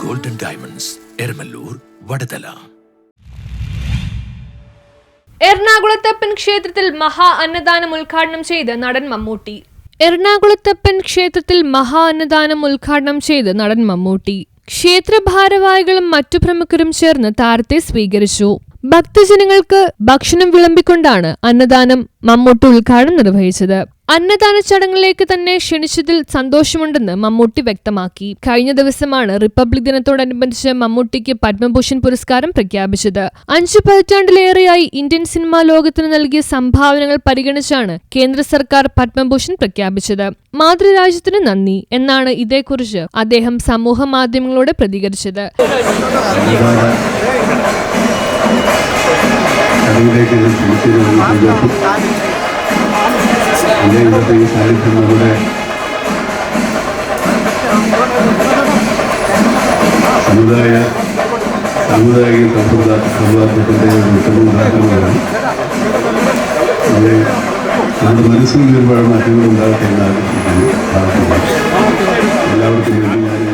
Golden diamonds Eramalloor Vadathala. എറണാകുളത്തപ്പൻ ക്ഷേത്രത്തിൽ മഹാ അന്നദാനം ഉദ്ഘാടനം ചെയ്ത് നടൻ മമ്മൂട്ടി. എറണാകുളത്തപ്പൻ ക്ഷേത്രത്തിൽ മഹാ അന്നദാനം ഉദ്ഘാടനം ചെയ്ത് നടൻ മമ്മൂട്ടി. ക്ഷേത്ര ഭാരവാഹികളും മറ്റു പ്രമുഖരും ചേർന്ന് താരത്തെ സ്വീകരിച്ചു. ഭക്തജനങ്ങൾക്ക് ഭക്ഷണം വിളമ്പിക്കൊണ്ടാണ് അന്നദാനം മമ്മൂട്ടി ഉദ്ഘാടനം നിർവഹിച്ചത്. അന്നദാന ചടങ്ങിലേക്ക് തന്നെ ക്ഷണിച്ചതിൽ സന്തോഷമുണ്ടെന്ന് മമ്മൂട്ടി വ്യക്തമാക്കി. കഴിഞ്ഞ ദിവസമാണ് റിപ്പബ്ലിക് ദിനത്തോടനുബന്ധിച്ച് മമ്മൂട്ടിക്ക് പത്മഭൂഷൺ പുരസ്കാരം പ്രഖ്യാപിച്ചത്. 5 പതിറ്റാണ്ടിലേറെയായി ഇന്ത്യൻ സിനിമാ ലോകത്തിന് നൽകിയ സംഭാവനകൾ പരിഗണിച്ചാണ് കേന്ദ്ര സർക്കാർ പത്മഭൂഷൺ പ്രഖ്യാപിച്ചത്. മാതൃരാജ്യത്തിന് നന്ദി എന്നാണ് ഇതേക്കുറിച്ച് അദ്ദേഹം സമൂഹ മാധ്യമങ്ങളോട് പ്രതികരിച്ചത്. ഇന്നത്തെ ഈ സാന്നിധ്യം നമ്മുടെ സാമുദായിക സൗഹാർദ്ദത്തിൻ്റെ ഉത്തമോദാഹരണമാണ്. അത് നമ്മുടെ മനസ്സിൽ ഒരുപാട് മാറ്റങ്ങൾ ഉണ്ടാകട്ടെ എന്ന് ആഗ്രഹിക്കുന്നു. എല്ലാവർക്കും വേണ്ടി ഞാൻ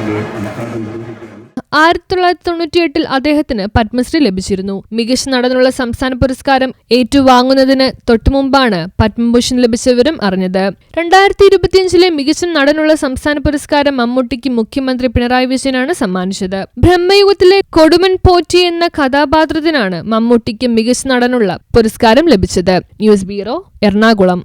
ഉദ്ഘാടനം നിർവഹിക്കുകയാണ്. 1998 അദ്ദേഹത്തിന് പത്മശ്രീ ലഭിച്ചിരുന്നു. മികച്ച നടനുള്ള സംസ്ഥാന പുരസ്കാരം ഏറ്റുവാങ്ങുന്നതിന് തൊട്ടുമുമ്പാണ് പത്മഭൂഷൺ ലഭിച്ച വിവരം അറിഞ്ഞത്. 2025 മികച്ച നടനുള്ള സംസ്ഥാന പുരസ്കാരം മമ്മൂട്ടിക്ക് മുഖ്യമന്ത്രി പിണറായി വിജയനാണ് സമ്മാനിച്ചത്. ബ്രഹ്മയുഗത്തിലെ കൊടുമൺ പോറ്റി എന്ന കഥാപാത്രത്തിനാണ് മമ്മൂട്ടിക്ക് മികച്ച നടനുള്ള പുരസ്കാരം ലഭിച്ചത്. News bureau, Ernakulam.